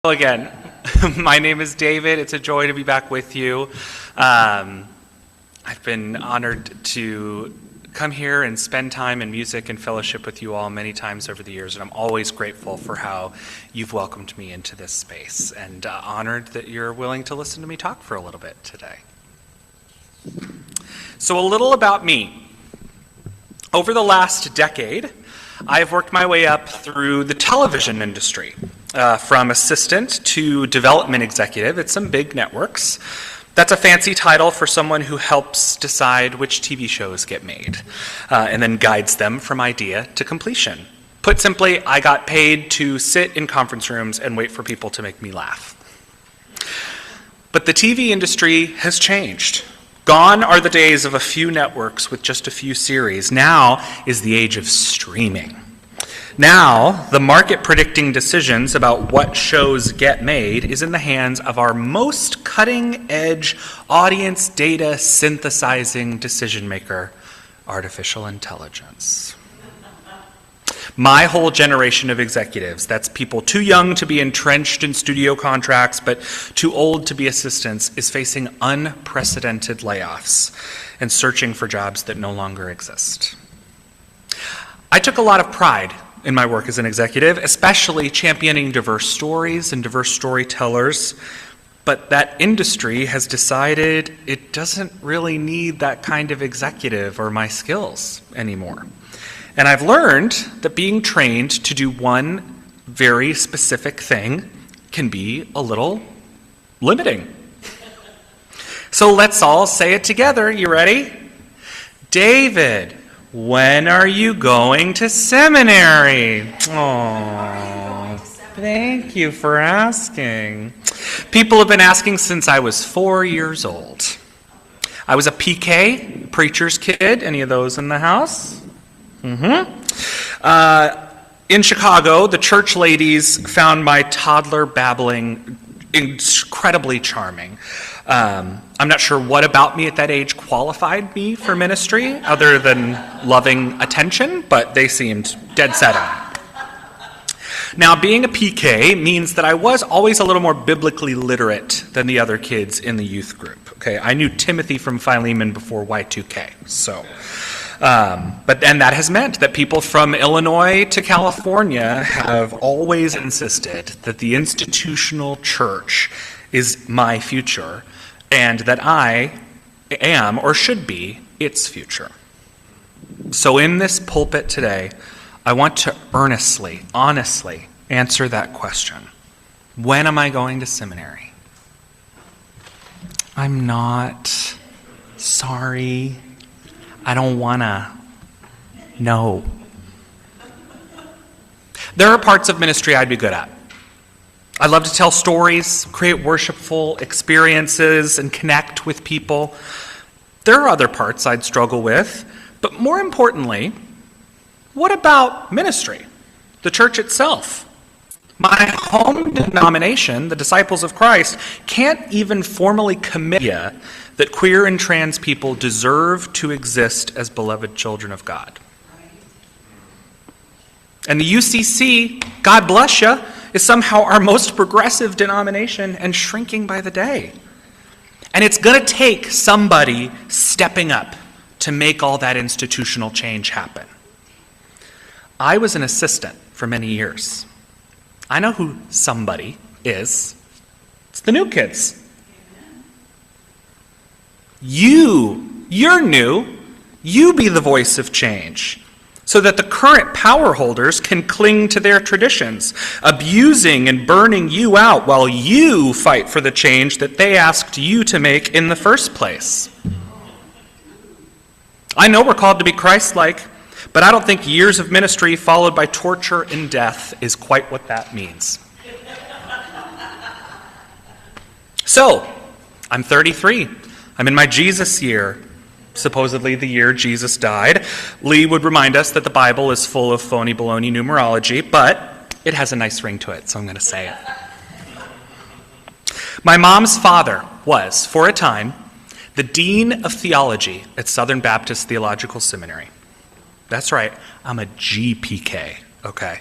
Hello again. My name is David. It's a joy to be back with you. I've been honored to come here and spend time in music and fellowship with you all many times over the years, and I'm always grateful for how you've welcomed me into this space, and honored that you're willing to listen to me talk for a little bit today. So a little about me. Over the last decade, I've worked my way up through the television industry, from assistant to development executive at some big networks. That's a fancy title for someone who helps decide which TV shows get made, and then guides them from idea to completion. Put simply, I got paid to sit in conference rooms and wait for people to make me laugh. But the TV industry has changed. Gone are the days of a few networks with just a few series. Now is the age of streaming. Now, the market predicting decisions about what shows get made is in the hands of our most cutting-edge audience data synthesizing decision maker, artificial intelligence. My whole generation of executives, that's people too young to be entrenched in studio contracts but too old to be assistants, is facing unprecedented layoffs and searching for jobs that no longer exist. I took a lot of pride in my work as an executive, especially championing diverse stories and diverse storytellers, but that industry has decided it doesn't really need that kind of executive or my skills anymore. And I've learned that being trained to do one very specific thing can be a little limiting. So let's all say it together. You ready? David, when are you going to seminary? Oh, thank you for asking. People have been asking since I was 4 years old. I was a PK, preacher's kid. Any of those in the house? In Chicago, the church ladies found my toddler babbling incredibly charming. I'm not sure what about me at that age qualified me for ministry other than loving attention, but they seemed dead set on it. Now, being a PK means that I was always a little more biblically literate than the other kids in the youth group. Okay, I knew Timothy from Philemon before Y2K, so... But that has meant that people from Illinois to California have always insisted that the institutional church is my future and that I am or should be its future. So in this pulpit today, I want to earnestly, honestly answer that question. When am I going to seminary? I'm not. Sorry. I don't want to know. There are parts of ministry I'd be good at. I love to tell stories, create worshipful experiences, and connect with people. There are other parts I'd struggle with, but more importantly, what about ministry, the church itself? My home denomination, the Disciples of Christ, can't even formally commit that queer and trans people deserve to exist as beloved children of God. And the UCC, God bless you, is somehow our most progressive denomination and shrinking by the day. And it's going to take somebody stepping up to make all that institutional change happen. I was an assistant for many years. I know who somebody is. It's the new kids. You're new. You be the voice of change so that the current power holders can cling to their traditions, abusing and burning you out while you fight for the change that they asked you to make in the first place. I know we're called to be Christ-like, but I don't think years of ministry followed by torture and death is quite what that means. So, I'm 33. I'm in my Jesus year, supposedly the year Jesus died. Lee would remind us that the Bible is full of phony baloney numerology, but it has a nice ring to it, so I'm going to say it. My mom's father was, for a time, the Dean of Theology at Southern Baptist Theological Seminary. That's right, I'm a GPK, okay?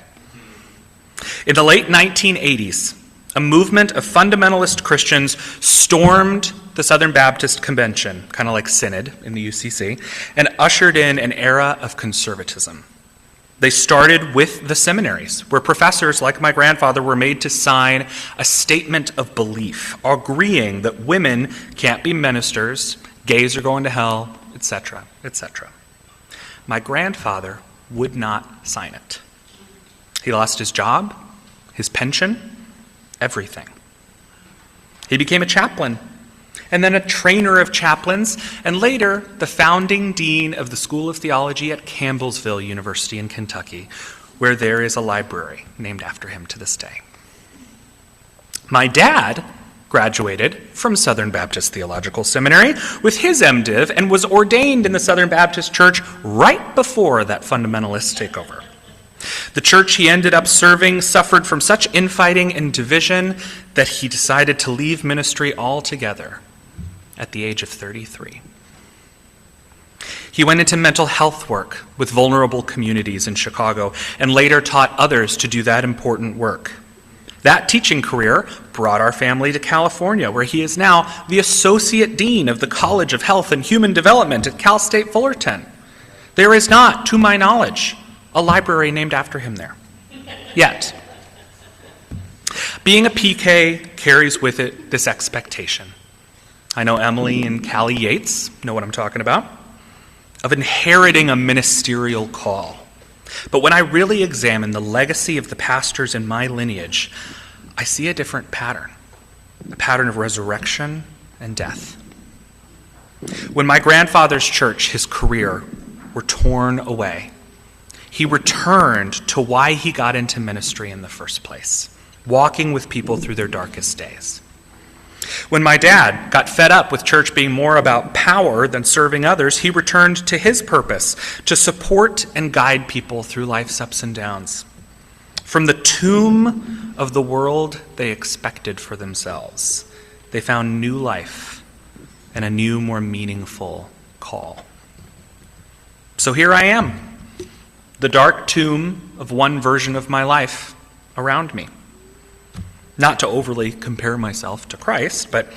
In the late 1980s, a movement of fundamentalist Christians stormed the Southern Baptist Convention, kind of like Synod in the UCC, and ushered in an era of conservatism. They started with the seminaries, where professors like my grandfather were made to sign a statement of belief, agreeing that women can't be ministers, gays are going to hell, etc., etc. My grandfather would not sign it. He lost his job, his pension, everything. He became a chaplain, and then a trainer of chaplains, and later the founding dean of the School of Theology at Campbellsville University in Kentucky, where there is a library named after him to this day. My dad graduated from Southern Baptist Theological Seminary with his MDiv and was ordained in the Southern Baptist Church right before that fundamentalist takeover. The church he ended up serving suffered from such infighting and division that he decided to leave ministry altogether at the age of 33. He went into mental health work with vulnerable communities in Chicago and later taught others to do that important work. That teaching career brought our family to California, where he is now the Associate Dean of the College of Health and Human Development at Cal State Fullerton. There is not, to my knowledge, a library named after him there. Yet. Being a PK carries with it this expectation. I know Emily and Callie Yates know what I'm talking about, of inheriting a ministerial call. But when I really examine the legacy of the pastors in my lineage, I see a different pattern, a pattern of resurrection and death. When my grandfather's church, his career, were torn away, he returned to why he got into ministry in the first place, walking with people through their darkest days. When my dad got fed up with church being more about power than serving others, he returned to his purpose, to support and guide people through life's ups and downs. From the tomb of the world they expected for themselves, they found new life and a new, more meaningful call. So here I am, the dark tomb of one version of my life around me. Not to overly compare myself to Christ, but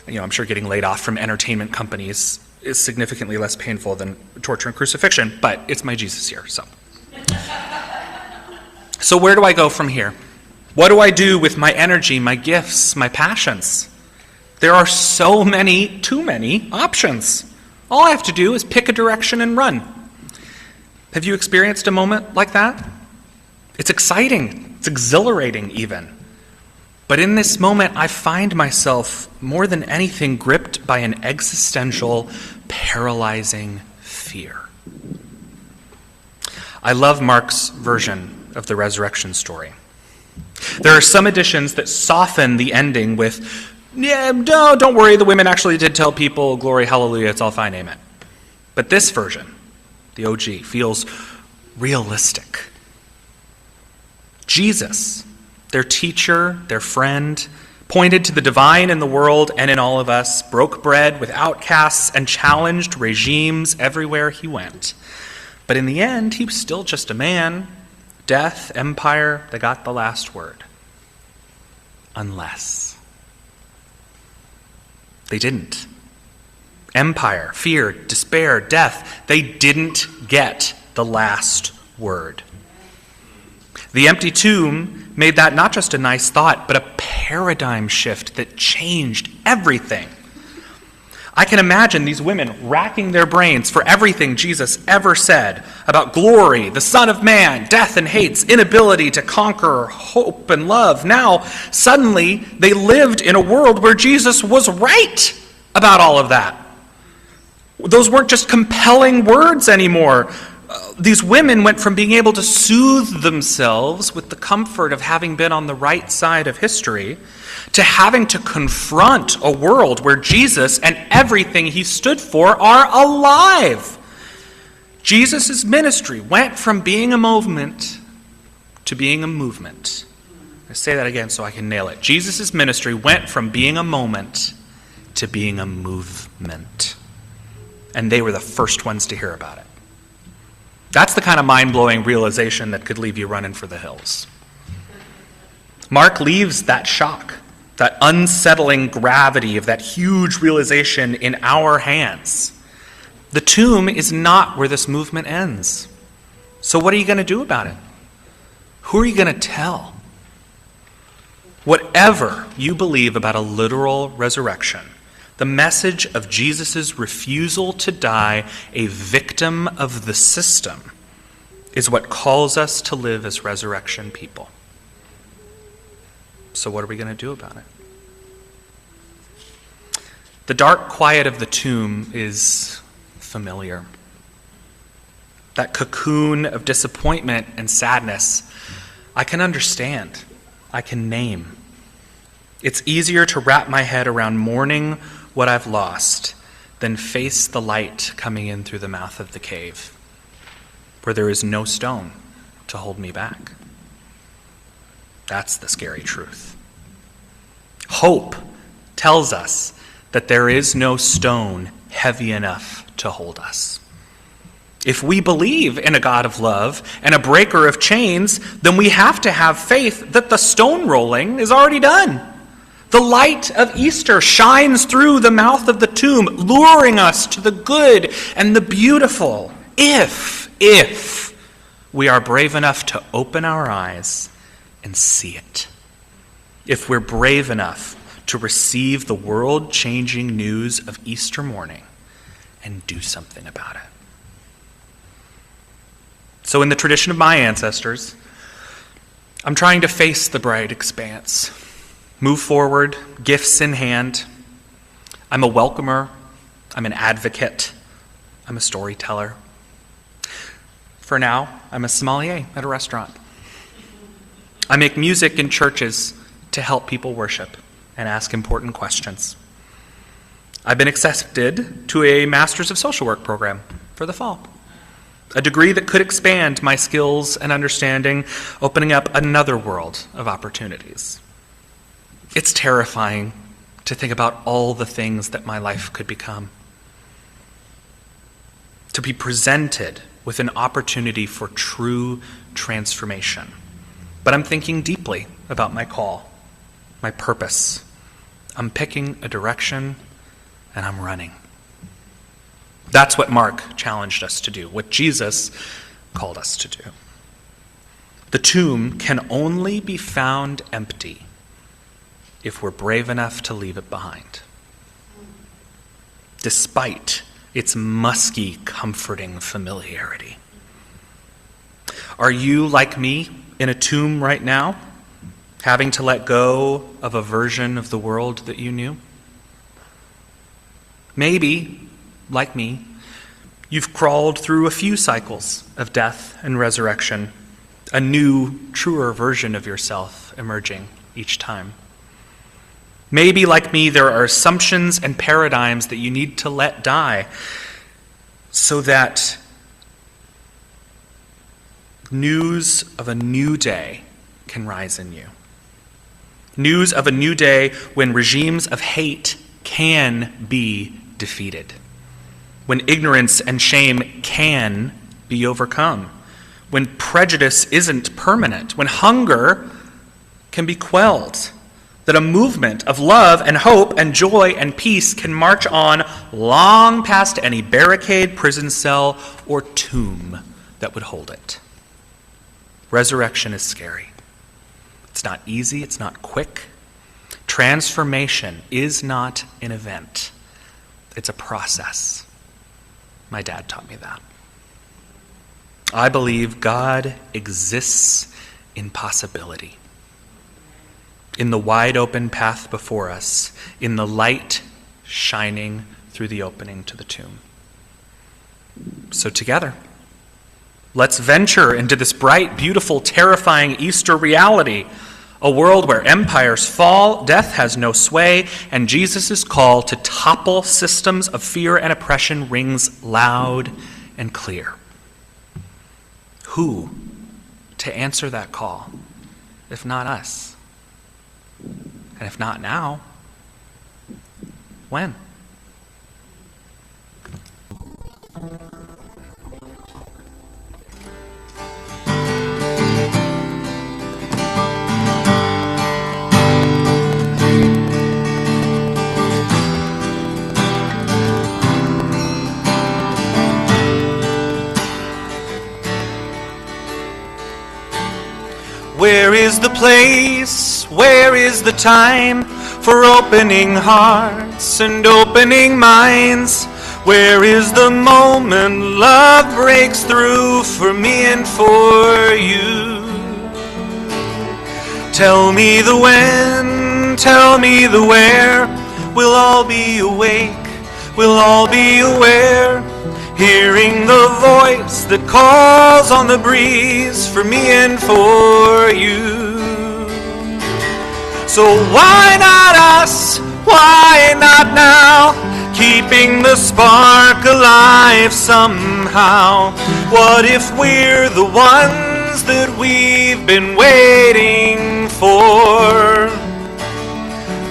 I'm sure getting laid off from entertainment companies is significantly less painful than torture and crucifixion, but it's my Jesus here, so. So where do I go from here? What do I do with my energy, my gifts, my passions? There are so many, too many options. All I have to do is pick a direction and run. Have you experienced a moment like that? It's exciting. It's exhilarating even. But in this moment, I find myself, more than anything, gripped by an existential, paralyzing fear. I love Mark's version of the resurrection story. There are some editions that soften the ending with, no, don't worry, the women actually did tell people, glory, hallelujah, it's all fine, amen. But this version, the OG, feels realistic. Jesus, their teacher, their friend, pointed to the divine in the world and in all of us, broke bread with outcasts, and challenged regimes everywhere he went. But in the end, he was still just a man. Death, empire, they got the last word. Unless. They didn't. Empire, fear, despair, death, they didn't get the last word. The empty tomb made that not just a nice thought, but a paradigm shift that changed everything. I can imagine these women racking their brains for everything Jesus ever said about glory, the Son of Man, death and hate's inability to conquer, hope and love. Now, suddenly, they lived in a world where Jesus was right about all of that. Those weren't just compelling words anymore. These women went from being able to soothe themselves with the comfort of having been on the right side of history to having to confront a world where Jesus and everything he stood for are alive. Jesus' ministry went from being a movement to being a movement. I say that again so I can nail it. Jesus' ministry went from being a moment to being a movement. And they were the first ones to hear about it. That's the kind of mind-blowing realization that could leave you running for the hills. Mark leaves that shock, that unsettling gravity of that huge realization in our hands. The tomb is not where this movement ends. So what are you going to do about it? Who are you going to tell? Whatever you believe about a literal resurrection, the message of Jesus' refusal to die a victim of the system is what calls us to live as resurrection people. So what are we going to do about it? The dark quiet of the tomb is familiar. That cocoon of disappointment and sadness, I can understand. I can name. It's easier to wrap my head around mourning what I've lost than face the light coming in through the mouth of the cave, where there is no stone to hold me back. That's the scary truth. Hope tells us that there is no stone heavy enough to hold us. If we believe in a God of love and a breaker of chains, then we have to have faith that the stone rolling is already done. The light of Easter shines through the mouth of the tomb, luring us to the good and the beautiful, if we are brave enough to open our eyes and see it. If we're brave enough to receive the world-changing news of Easter morning and do something about it. So in the tradition of my ancestors, I'm trying to face the bright expanse, move forward, gifts in hand. I'm a welcomer, I'm an advocate, I'm a storyteller. For now, I'm a sommelier at a restaurant. I make music in churches to help people worship and ask important questions. I've been accepted to a Masters of Social Work program for the fall, a degree that could expand my skills and understanding, opening up another world of opportunities. It's terrifying to think about all the things that my life could become. To be presented with an opportunity for true transformation. But I'm thinking deeply about my call, my purpose. I'm picking a direction and I'm running. That's what Mark challenged us to do, what Jesus called us to do. The tomb can only be found empty if we're brave enough to leave it behind. Despite its musky, comforting familiarity. Are you, like me, in a tomb right now, having to let go of a version of the world that you knew? Maybe, like me, you've crawled through a few cycles of death and resurrection, a new, truer version of yourself emerging each time. Maybe, like me, there are assumptions and paradigms that you need to let die so that news of a new day can rise in you. News of a new day when regimes of hate can be defeated, when ignorance and shame can be overcome, when prejudice isn't permanent, when hunger can be quelled, that a movement of love and hope and joy and peace can march on long past any barricade, prison cell, or tomb that would hold it. Resurrection is scary. It's not easy, it's not quick. Transformation is not an event. It's a process. My dad taught me that. I believe God exists in possibility. In the wide open path before us, in the light shining through the opening to the tomb. So together, let's venture into this bright, beautiful, terrifying Easter reality, a world where empires fall, death has no sway, and Jesus' call to topple systems of fear and oppression rings loud and clear. Who to answer that call, if not us? And if not now, when? Where is the place, where is the time for opening hearts and opening minds? Where is the moment love breaks through for me and for you? Tell me the when, tell me the where. We'll all be awake, we'll all be aware, hearing the voice that calls on the breeze for me and for you. So why not us? Why not now? Keeping the spark alive somehow. What if we're the ones that we've been waiting for?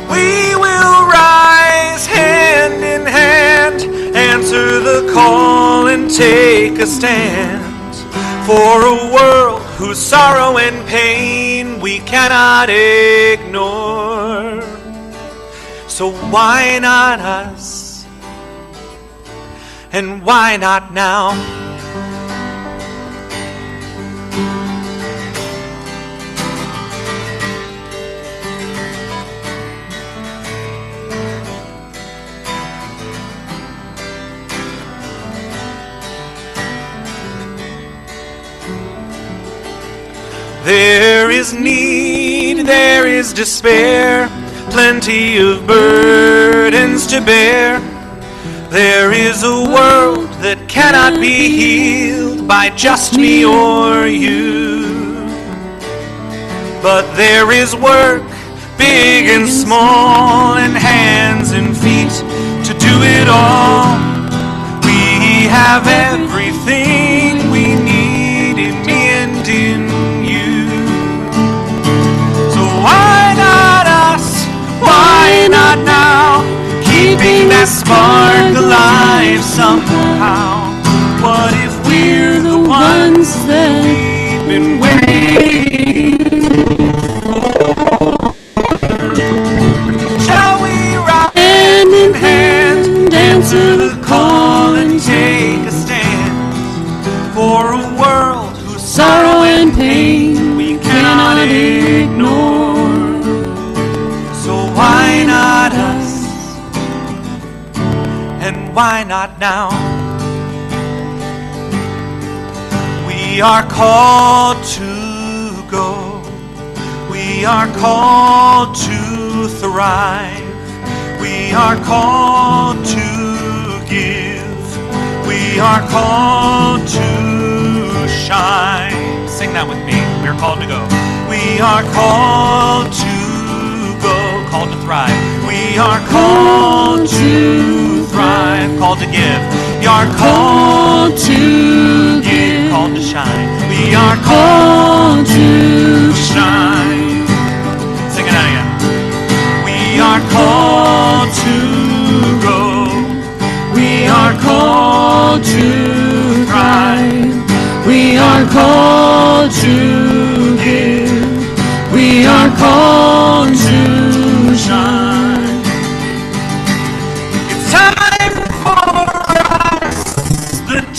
We will rise hand in hand, answer the call and take a stand for a world whose sorrow and pain we cannot ignore. So why not us? And why not now? There is need, there is despair, plenty of burdens to bear. There is a world that cannot be healed by just me or you. But there is work, big and small, and hands and feet to do it all. We have everything we need in me and in you. So why not us? Why not now? Keeping that spark alive somehow. What if we're the ones that we've been waiting for? Shall we ride hand in hand, answer the call and take a stand for a world whose sorrow and pain we cannot ignore? So why not us? And why not now? We are called to go. We are called to thrive. We are called to give. We are called to shine. Sing that with me. We are called to go. We are called to go. Called to thrive. We are called to thrive, called to give. We are called to give, called to shine. We are called to shine. Sing it out again. We are called to go. We are called to thrive. We are called to give. We are called to shine.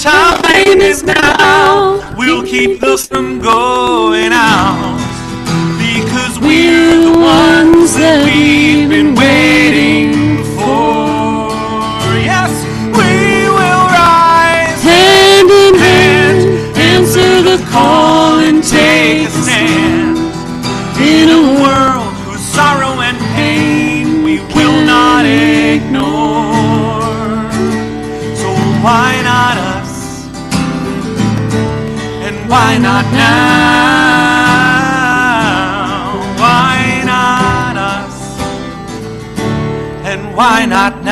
Time is now. We'll keep the sun going out, because we're the ones that we've been waiting for. Yes, we will rise hand in hand, answer the call and take a stand in a world whose sorrow and pain we will not ignore. So why not us? Why not now? Why not us? And why not now?